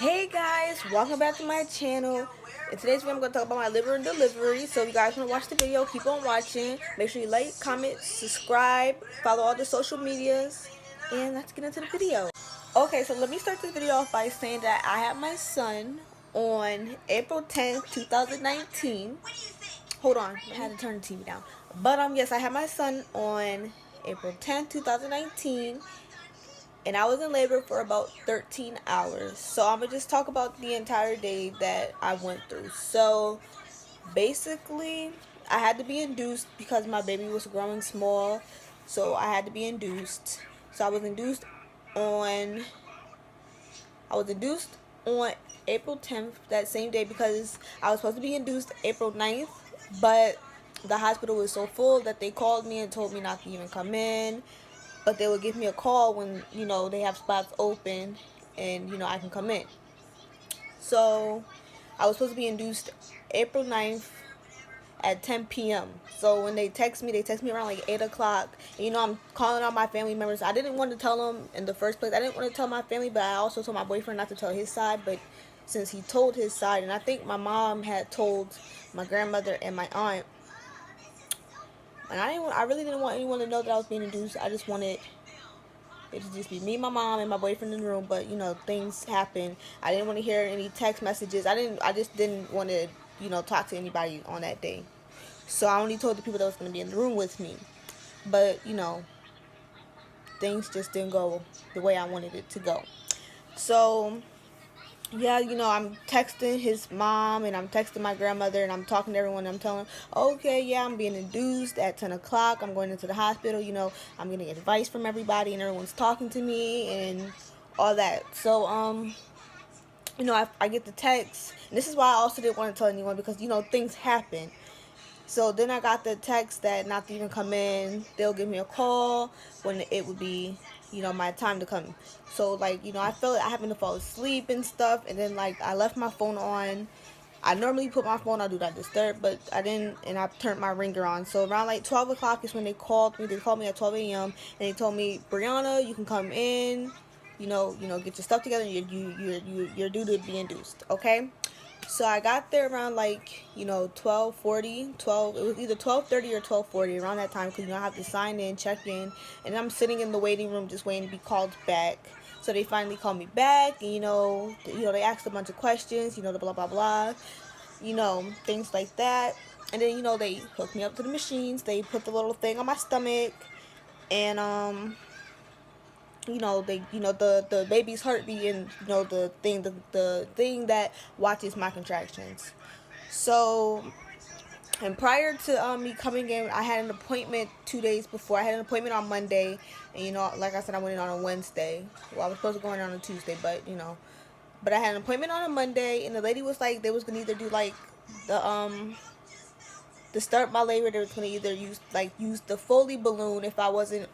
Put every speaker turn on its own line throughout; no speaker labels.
Hey guys, welcome back to my channel. In today's video, I'm going to talk about my liver and delivery. So if you guys want to watch the video, keep on watching. Make sure you like, comment, subscribe, follow all the social medias, and let's get into the video. Okay, so let me start this video off by saying that I had my son on April 10th, 2019. Hold on, I had to turn the TV down. But yes, I had my son on April 10th, 2019. And I was in labor for about 13 hours. So I'm going to just talk about the entire day that I went through. So basically, I had to be induced because my baby was growing small. So I had to be induced. So I was induced on April 10th, that same day, because I was supposed to be induced April 9th, but the hospital was so full that they called me and told me not to even come in, but they would give me a call when, they have spots open and, I can come in. So I was supposed to be induced April 9th at 10 p.m. So when they text me around like 8 o'clock. And, I'm calling out my family members. I didn't want to tell them in the first place. I didn't want to tell my family, but I also told my boyfriend not to tell his side. But since he told his side, and I think my mom had told my grandmother and my aunt, and I really didn't want anyone to know that I was being induced. I just wanted it to just be me, my mom, and my boyfriend in the room. But things happen. I didn't want to hear any text messages. I just didn't want to talk to anybody on that day. So I only told the people that was going to be in the room with me. But things just didn't go the way I wanted it to go. So yeah, I'm texting his mom and I'm texting my grandmother and I'm talking to everyone. I'm telling them, okay, yeah, I'm being induced at 10 o'clock. I'm going into the hospital. I'm getting advice from everybody and everyone's talking to me and all that. So, I get the text. And this is why I also didn't want to tell anyone because, things happen. So then I got the text that not to even come in. They'll give me a call when it would be, my time to come. So I felt I happened to fall asleep and stuff, and then I left my phone on. I normally put my phone on do not disturb, but I didn't, and I turned my ringer on. So around 12 o'clock is when they called me. They called me at 12 a.m. and they told me, Brianna, you can come in. Get your stuff together. You're due to be induced. Okay. So I got there around 12:40, 12. It was either 12:30 or 12:40 around that time because I have to sign in, check in, and I'm sitting in the waiting room just waiting to be called back. So they finally called me back, and they asked a bunch of questions, the blah blah blah, things like that. And then they hooked me up to the machines. They put the little thing on my stomach, and the baby's heartbeat and the thing that watches my contractions. So, and prior to me coming in, I had an appointment 2 days before. I had an appointment on Monday, and like I said, I went in on a Wednesday. Well, I was supposed to go in on a Tuesday, but I had an appointment on a Monday, and the lady was like, they was gonna either do the to start my labor, they was gonna either use the Foley balloon if I wasn't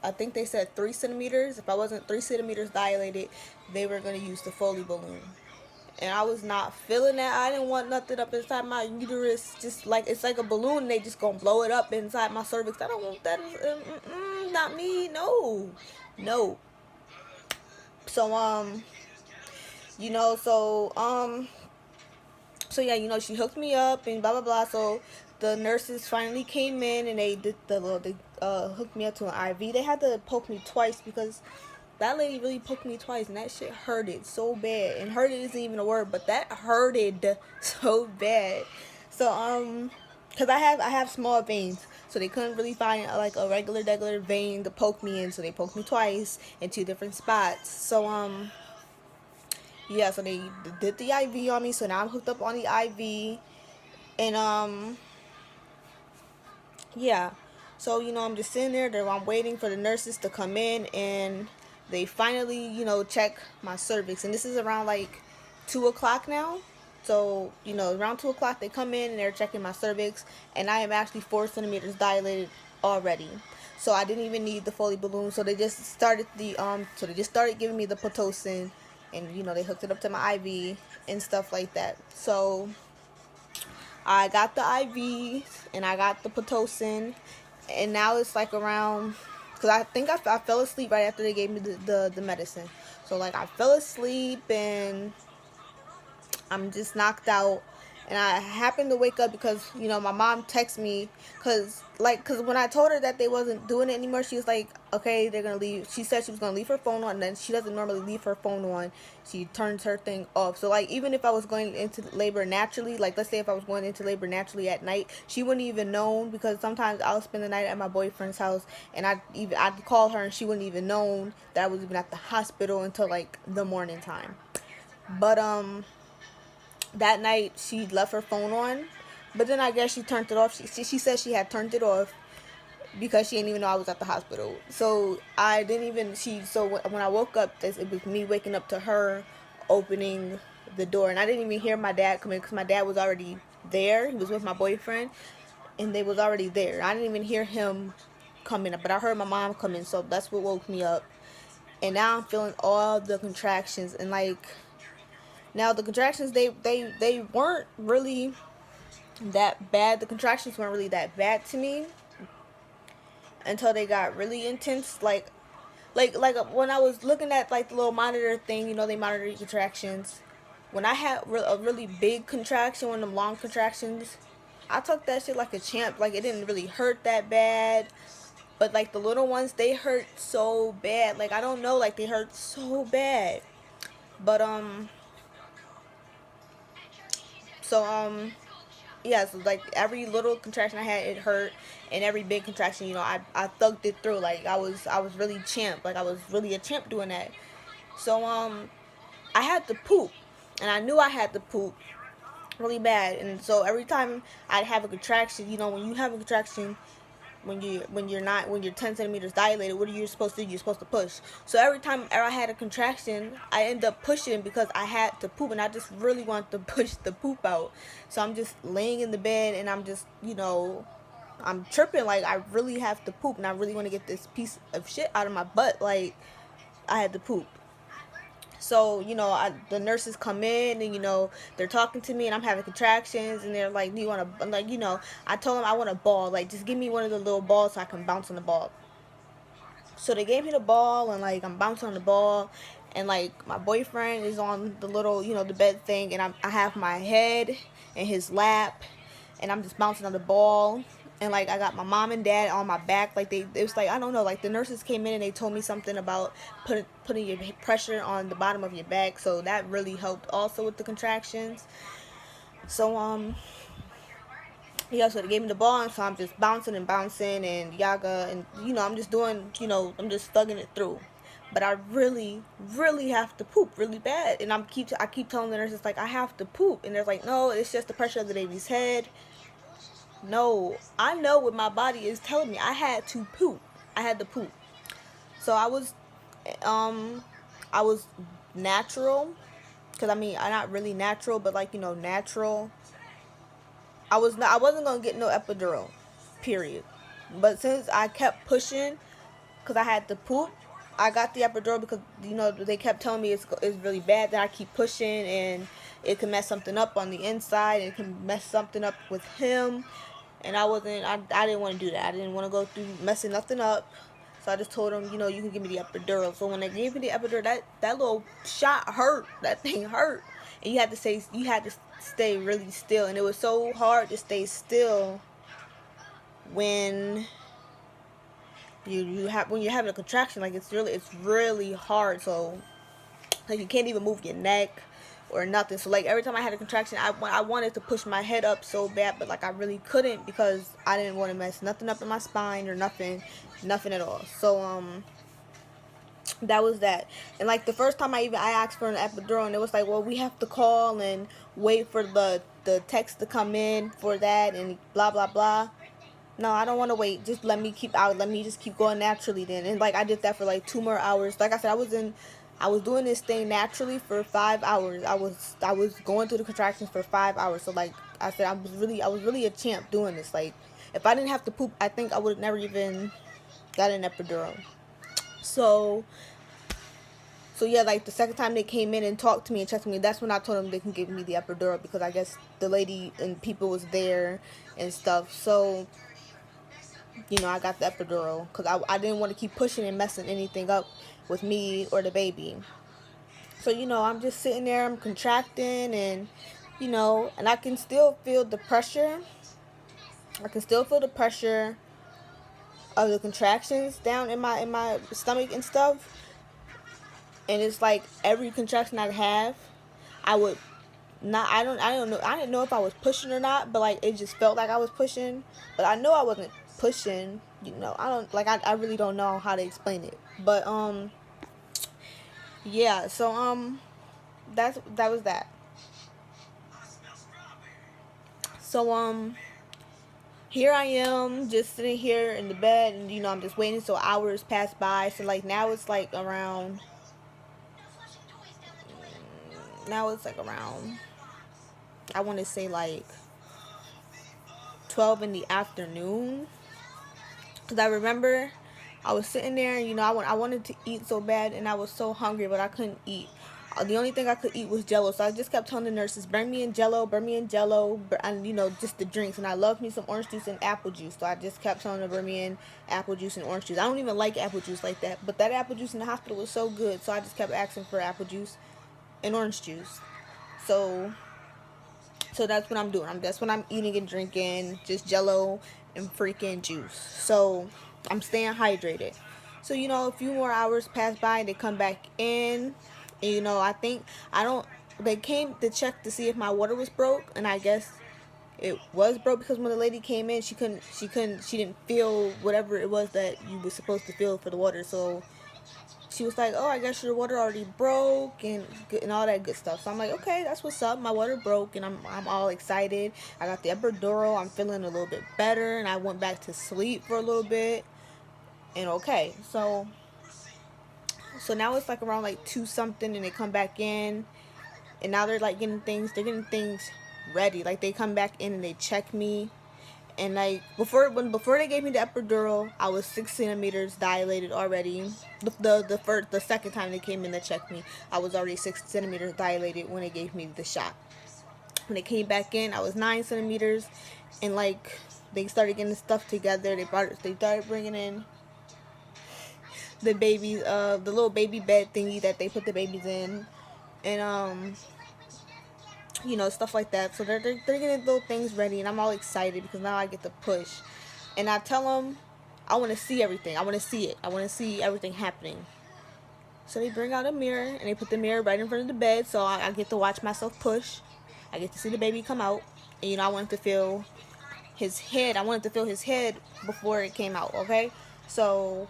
I think they said 3 centimeters. If I wasn't 3 centimeters dilated, they were going to use the Foley balloon. And I was not feeling that. I didn't want nothing up inside my uterus. Just it's like a balloon. And they just going to blow it up inside my cervix. I don't want that. Not me. No. No. So, so yeah, she hooked me up and blah, blah, blah. So the nurses finally came in and they did they hooked me up to an IV. They had to poke me twice because that lady really poked me twice and that shit hurted so bad. And hurted isn't even a word, but that hurted so bad. So because I have small veins, so they couldn't really find a regular vein to poke me in, so they poked me twice in 2 different spots. So yeah, so they did the IV on me, so now I'm hooked up on the IV. And yeah, so I'm just sitting there. I'm waiting for the nurses to come in, and they finally check my cervix. And this is around 2 o'clock now. So around 2 o'clock they come in and they're checking my cervix, and I am actually 4 centimeters dilated already. So I didn't even need the Foley balloon. So they just started giving me the Pitocin, and they hooked it up to my IV and stuff like that. So I got the IV and I got the Pitocin, and now it's around, because I think I fell asleep right after they gave me the medicine. So like I fell asleep and I'm just knocked out, and I happened to wake up because my mom texted me because when I told her that they wasn't doing it anymore, she was like, okay, they're gonna leave. She said she was gonna leave her phone on, and then she doesn't normally leave her phone on. She turns her thing off. So like even if I was going into labor naturally, like let's say if I was going into labor naturally at night, she wouldn't even known, because sometimes I'll spend the night at my boyfriend's house, and I'd call her and she wouldn't even known that I was even at the hospital until like the morning time. But that night she left her phone on, but then I guess she turned it off. She said she had turned it off because she didn't even know I was at the hospital. So I didn't even when I woke up, it was me waking up to her opening the door, and I didn't even hear my dad come in because my dad was already there. He was with my boyfriend, and they was already there. I didn't even hear him come in, but I heard my mom come in, so that's what woke me up. And now I'm feeling all the contractions, and like now the contractions, they weren't really that bad. The contractions weren't really that bad to me until they got really intense. Like when I was looking at like the little monitor thing, they monitor your contractions. When I had a really big contraction, one of them long contractions, I took that shit like a champ. Like it didn't really hurt that bad, but like the little ones, they hurt so bad. Like I don't know, like they hurt so bad. But so yeah, so like every little contraction I had, it hurt, and every big contraction, I thugged it through. Like I was really champ. Like I was really a champ doing that. So I had to poop, and I knew I had to poop really bad. And so every time I'd have a contraction, when you have a contraction, when you're 10 centimeters dilated, what are you supposed to do? You're supposed to push. So every time I had a contraction, I end up pushing because I had to poop, and I just really want to push the poop out. So I'm just laying in the bed, and I'm just I'm tripping, like I really have to poop, and I really want to get this piece of shit out of my butt. Like I had to poop. So the nurses come in, and they're talking to me, and I'm having contractions, and they're like, do you want to, like, I told them I want a ball, like just give me one of the little balls so I can bounce on the ball. So they gave me the ball, and like I'm bouncing on the ball, and like my boyfriend is on the little the bed thing, and I have my head in his lap, and I'm just bouncing on the ball. And like I got my mom and dad on my back. Like it was like, I don't know, like the nurses came in and they told me something about putting your pressure on the bottom of your back, so that really helped also with the contractions. So yeah, so they gave me the ball, and so I'm just bouncing and bouncing and yaga, and I'm just doing, I'm just thugging it through. But I really, really have to poop really bad, and I keep telling the nurses, like, I have to poop, and they're like, no, it's just the pressure of the baby's head. No, I know what my body is telling me. I had to poop. I had to poop. So um, I was natural, because I mean, I'm not really natural, but like natural. I wasn't gonna get no epidural, period. But since I kept pushing, because I had to poop, I got the epidural because they kept telling me it's really bad. That I keep pushing, and it can mess something up on the inside, and it can mess something up with him. And I didn't want to do that. I didn't want to go through messing nothing up. So I just told him, you can give me the epidural. So when they gave me the epidural, that little shot hurt. That thing hurt. And you had to stay really still. And it was so hard to stay still when when you're having a contraction. Like it's really hard. So like you can't even move your neck or nothing. So like every time I had a contraction, I wanted to push my head up so bad, but like I really couldn't because I didn't want to mess nothing up in my spine or nothing at all. So that was that. And like the first time I asked for an epidural, and it was like, well, we have to call and wait for the text to come in for that and blah blah blah. No, I don't want to wait. Just let me just keep going naturally then. And like I did that for like 2 more hours. Like I said, I was doing this thing naturally for 5 hours. I was going through the contractions for 5 hours. So like I said, I was really a champ doing this. Like if I didn't have to poop, I think I would have never even got an epidural. So yeah, like the second time they came in and talked to me and checked me, that's when I told them they can give me the epidural, because I guess the lady and people was there and stuff. So I got the epidural because I didn't want to keep pushing and messing anything up with me or the baby. So, I'm just sitting there, I'm contracting, and, and I can still feel the pressure. I can still feel the pressure of the contractions down in my stomach and stuff. And it's like every contraction I'd have, I would not, I don't know, I didn't know if I was pushing or not, but like it just felt like I was pushing. But I know I wasn't pushing, I don't like, I really don't know how to explain it. But yeah, so that was that. So here I am just sitting here in the bed, and I'm just waiting so hours pass by. So like now it's like around I want to say like 12 in the afternoon, because I remember I was sitting there, and I wanted to eat so bad, and I was so hungry, but I couldn't eat. The only thing I could eat was Jello, so I just kept telling the nurses, bring me in Jello, and just the drinks. And I loved me some orange juice and apple juice, so I just kept telling them to bring me in apple juice and orange juice. I don't even like apple juice like that, but that apple juice in the hospital was so good, so I just kept asking for apple juice and orange juice. So that's what I'm doing. That's what I'm eating and drinking, just Jello and freaking juice. So I'm staying hydrated. So a few more hours pass by, and they come back in. And I think I don't. They came to check to see if my water was broke, and I guess it was broke, because when the lady came in, she didn't feel whatever it was that you were supposed to feel for the water. So she was like, "Oh, I guess your water already broke," and all that good stuff. So I'm like, "Okay, that's what's up. My water broke," and I'm all excited. I got the epidural. I'm feeling a little bit better, and I went back to sleep for a little bit. And okay, so now it's like around like 2 something, and they come back in, and now they're like getting things ready. Like they come back in and they check me. And like before they gave me the epidural, I was 6 centimeters dilated already. The second time they came in to check me, I was already 6 centimeters dilated when they gave me the shot. When they came back in, I was 9 centimeters, and like they started getting stuff together. They started bringing in the babies, the little baby bed thingy that they put the babies in, and stuff like that. So they're getting little things ready, and I'm all excited because now I get to push. And I tell them I want to see everything. I want to see it. I want to see everything happening. So they bring out a mirror, and they put the mirror right in front of the bed, so I get to watch myself push. I get to see the baby come out, and I wanted to feel his head. I wanted to feel his head before it came out. Okay, so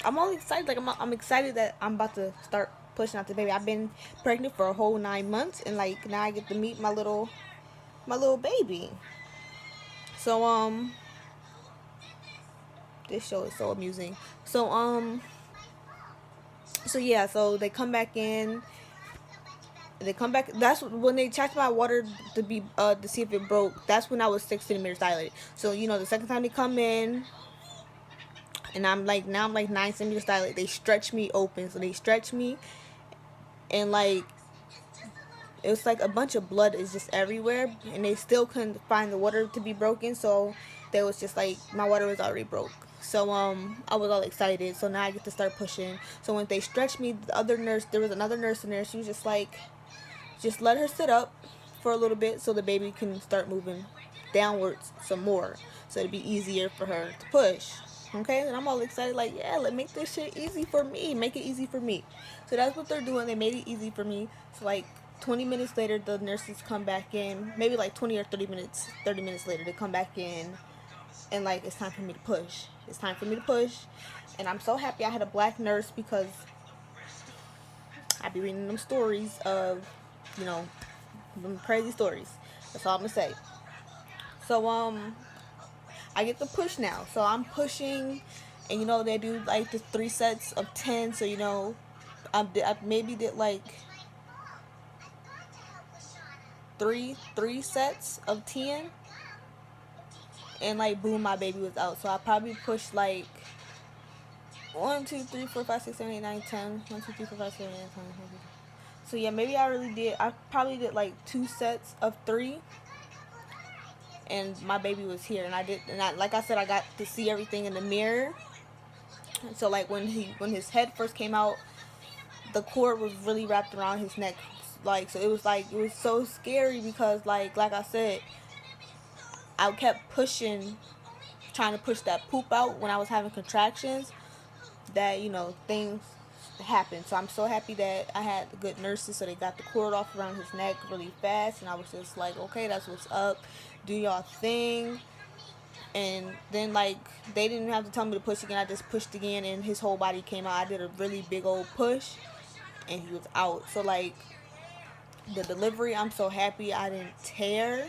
I'm all excited. Like I'm excited that I'm about to start pushing out the baby. I've been pregnant for a whole 9 months, and like now I get to meet my little baby. So this show is so amusing. So yeah, so they come back in. They come back. That's when they checked my water to see if it broke. That's when I was 6 centimeters dilated. So the second time they come in, and I'm like 9 centimeters dilated. They stretch me open. So they stretch me, and like it was like a bunch of blood is just everywhere, and they still couldn't find the water to be broken. So they was just like, my water was already broke. So I was all excited. So now I get to start pushing. So when they stretched me, there was another nurse in there. She was just like, just let her sit up for a little bit so the baby can start moving downwards some more, so it'd be easier for her to push. Okay, and I'm all excited, like, yeah, let's make this shit easy for me. Make it easy for me. So that's what they're doing. They made it easy for me. So like 20 minutes later, the nurses come back in. Maybe like 20 or 30 minutes. 30 minutes later, they come back in, and like it's time for me to push. It's time for me to push, and I'm so happy I had a black nurse, because I be reading them stories of, you know, them crazy stories. That's all I'm gonna say. So I get to push now. So I'm pushing, and they do like the 3 sets of 10. So I maybe did like three sets of 10, and like boom, my baby was out. So I probably pushed like 1, 2, 3, 4, 5, 6, 7, 8, 9, 10. 1, 2, 3, 4, 5, 6, 7, 8, 9, 10. So yeah, maybe I probably did like 2 sets of 3, and my baby was here, like I said, I got to see everything in the mirror. So like when his head first came out, the cord was really wrapped around his neck. Like, so it was so scary because like I said, I kept pushing, trying to push that poop out when I was having contractions, that, you know, things happened. So I'm so happy that I had good nurses, so they got the cord off around his neck really fast, and I was just like, okay, that's what's up, do y'all thing. And then like they didn't have to tell me to push again, I just pushed again and his whole body came out. I did a really big old push and he was out. So like the delivery, I'm so happy I didn't tear,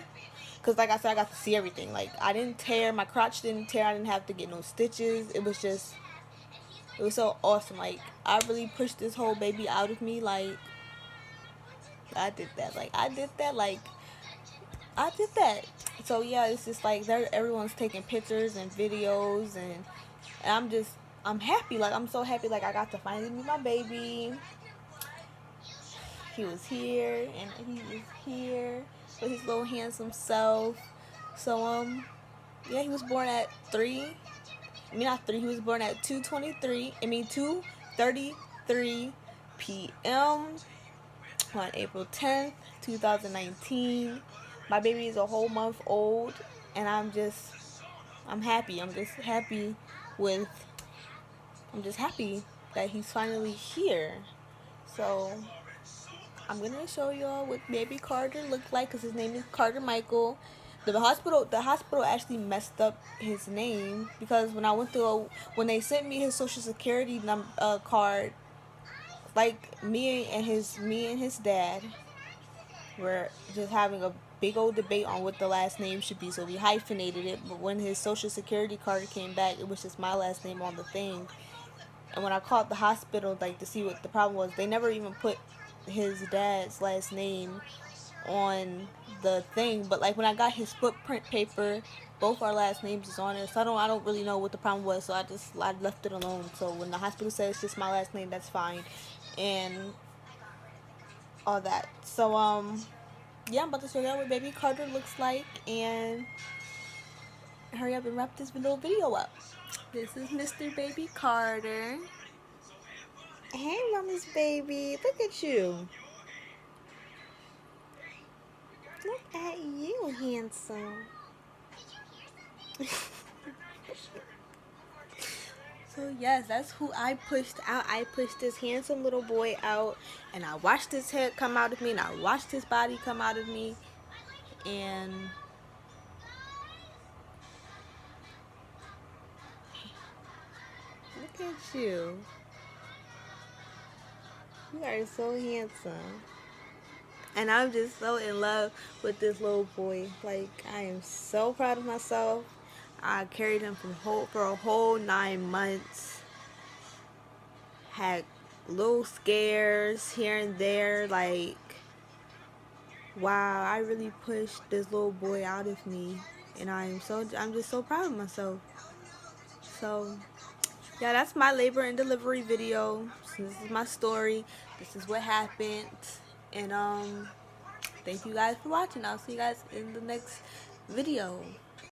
because like I said, I got to see everything. Like, I didn't tear, my crotch didn't tear, I didn't have to get no stitches. It was just, it was so awesome. Like, I really pushed this whole baby out of me. Like, I did that. Like, I did that. Like, I did that. So yeah, it's just like everyone's taking pictures and videos, and I'm happy. Like, I'm so happy. Like, I got to finally meet my baby. He was here, and he was here with his little handsome self. So yeah, he was born at 3. I mean, not 3. He was born at 2:33 p.m. on April 10th, 2019. My baby is a whole month old, and I'm happy. I'm just happy that he's finally here. So I'm gonna show y'all what baby Carter looked like, because his name is Carter Michael. The hospital actually messed up his name, because when they sent me his social security card, like me and his dad were just having a big old debate on what the last name should be, so we hyphenated it. But when his social security card came back, it was just my last name on the thing. And when I called the hospital, like, to see what the problem was, they never even put his dad's last name on the thing. But like when I got his footprint paper, both our last names is on it. So I don't really know what the problem was, so I left it alone. So when the hospital says it's just my last name, that's fine, and all that. So yeah, I'm about to show y'all what baby Carter looks like, and hurry up and wrap this little video up. This is Mr. Baby Carter. Hey, mommy's baby. Look at you. Look at you, handsome. So yes, that's who I pushed out. I pushed this handsome little boy out, and I watched his head come out of me, and I watched his body come out of me, and look at you. You are so handsome. And I'm just so in love with this little boy. Like, I am so proud of myself. I carried him for a whole 9 months. Had little scares here and there. Like, wow, I really pushed this little boy out of me. And I'm just so proud of myself. So yeah, that's my labor and delivery video. So this is my story. This is what happened. And thank you guys for watching. I'll see you guys in the next video.